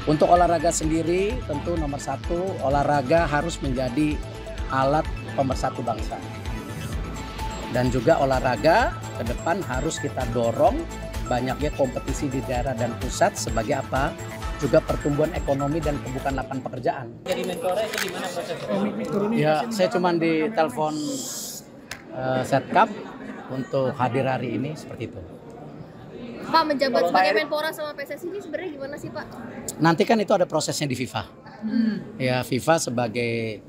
Untuk olahraga sendiri tentu nomor satu, olahraga harus menjadi alat pemersatu bangsa. Dan juga olahraga ke depan harus kita dorong banyaknya kompetisi di daerah dan pusat sebagai apa? Juga pertumbuhan ekonomi dan pembukaan lapangan pekerjaan. Jadi Menpora itu gimana prosesnya? Ya, saya cuma ditelepon Setkap untuk hadir hari ini seperti itu. Pak, menjabat sebagai Menpora sama PSSI ini sebenarnya gimana sih Pak? Nanti kan itu ada prosesnya di FIFA. Ya, FIFA sebagai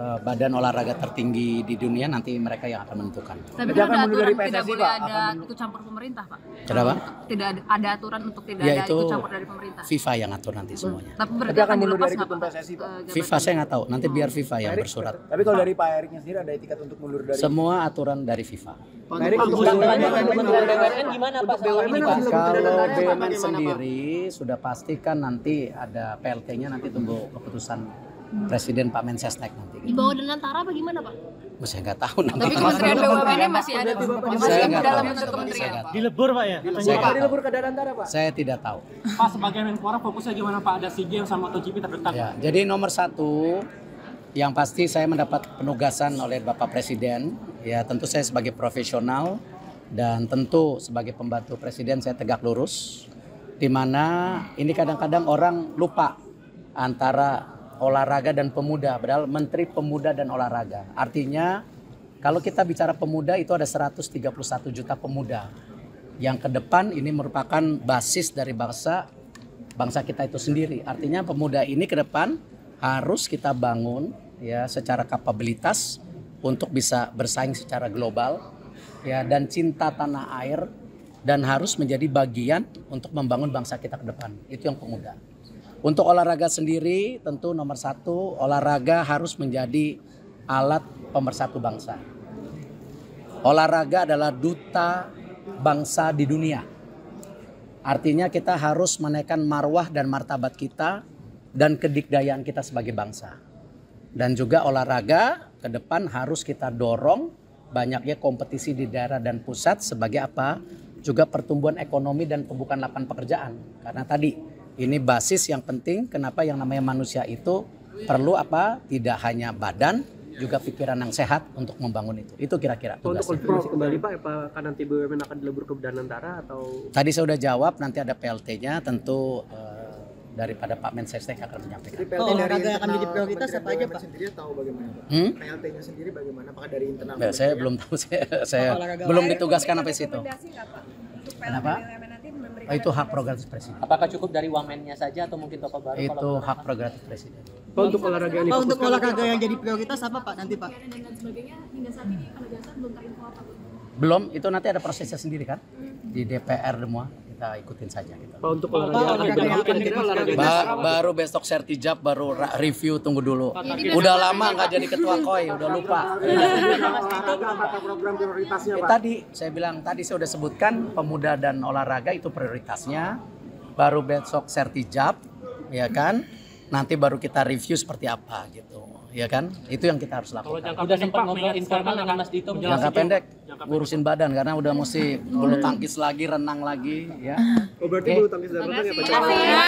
badan olahraga tertinggi di dunia, nanti mereka yang akan menentukan. Tapi kan ada aturan tidak boleh ada ikut campur pemerintah, Pak. Kenapa? Tidak ada aturan untuk tidak Ya, ada itu ikut campur dari pemerintah. FIFA yang atur nanti semuanya. Tapi berarti akan dilepas nggak, Pak? FIFA saya nggak tahu, nanti biar FIFA yang bersurat. Tapi kalau dari Pak Eriknya sendiri ada etikat untuk mundur dari Semua aturan dari FIFA. Pak Erik untuk BUMN gimana Pak? Soal ini, Pak? Kalau BUMN sendiri sudah pastikan nanti ada PLT-nya, nanti tunggu keputusan Presiden Pak Mensesnek nanti. Di bawah Danantara apa gimana Pak? Saya nggak tahu nanti. Tapi Kementerian BUMN masih ada, Saya nggak dalam tahu. bentuk kementerian. Dilebur Pak ya? Saya nggak tahu. dilebur ke Danantara Pak. Saya tidak tahu. Pak, sebagai Menpora fokusnya gimana Pak? Ada SEA Games sama MotoGP terdekat. Ya, jadi nomor satu yang pasti saya mendapat penugasan oleh Bapak Presiden. Ya, tentu saya sebagai profesional dan tentu sebagai pembantu Presiden saya tegak lurus. Di mana ini kadang-kadang orang lupa antara olahraga dan pemuda, padahal Menteri Pemuda dan Olahraga. Artinya kalau kita bicara pemuda itu ada 131 juta pemuda yang ke depan ini merupakan basis dari bangsa kita itu sendiri. Artinya pemuda ini ke depan harus kita bangun ya secara kapabilitas untuk bisa bersaing secara global ya, dan cinta tanah air, dan harus menjadi bagian untuk membangun bangsa kita ke depan. Itu yang pemuda. Untuk olahraga sendiri tentu nomor satu, olahraga harus menjadi alat pemersatu bangsa. Olahraga adalah duta bangsa di dunia. Artinya kita harus menaikkan marwah dan martabat kita dan kedikdayaan kita sebagai bangsa. Dan juga olahraga ke depan harus kita dorong banyaknya kompetisi di daerah dan pusat sebagai apa? Juga pertumbuhan ekonomi dan pembukaan lapangan pekerjaan. Karena tadi ini basis yang penting, kenapa yang namanya manusia itu perlu apa? Tidak hanya badan, juga pikiran yang sehat untuk membangun itu. Itu kira-kira tugasnya. Untuk konfirmasi kembali Pak, apakah nanti BUMN akan dilebur ke Danantara atau? Tadi saya sudah jawab, nanti ada PLT-nya, tentu daripada Pak Mensesnek akan menyampaikan. Olahraga yang akan jadi prioritas apa aja Pak? Sendiri tahu bagaimana Pak? PLT-nya sendiri bagaimana? Apakah dari internal? Nah, saya belum tahu, saya belum ditugaskan sampai situ. Kenapa? Oh, itu hak prerogatif Presiden. Apakah cukup dari Wamennya saja atau mungkin tokoh baru? Itu hak prerogatif Presiden. Pak, untuk olahraga yang Pak, untuk olahraga yang jadi prioritas apa Pak nanti Pak? Dan sebagainya hingga saat ini penegasan belum terinfo apa? Belum, itu nanti ada prosesnya sendiri kan? Di DPR semua, kita ikutin saja gitu. Pak, untuk olahraga yang akan jadi olahraga Baru besok sertijab, baru review, tunggu dulu. Udah lama nggak jadi ketua KOI, udah lupa. apakah program prioritasnya Pak? Tadi saya bilang, tadi saya udah sebutkan pemuda dan olahraga itu prioritasnya. Baru besok sertijab, ya kan? Nanti baru kita review seperti apa gitu, ya kan? Itu yang kita harus lakukan. Udah sempat ngobrol informal dengan Mas Dito. Jangka pendek, ngurusin badan karena udah mesti bulu tangkis lagi, renang lagi, ya. Oh, berarti bulu tangkis dan renang ya Pak?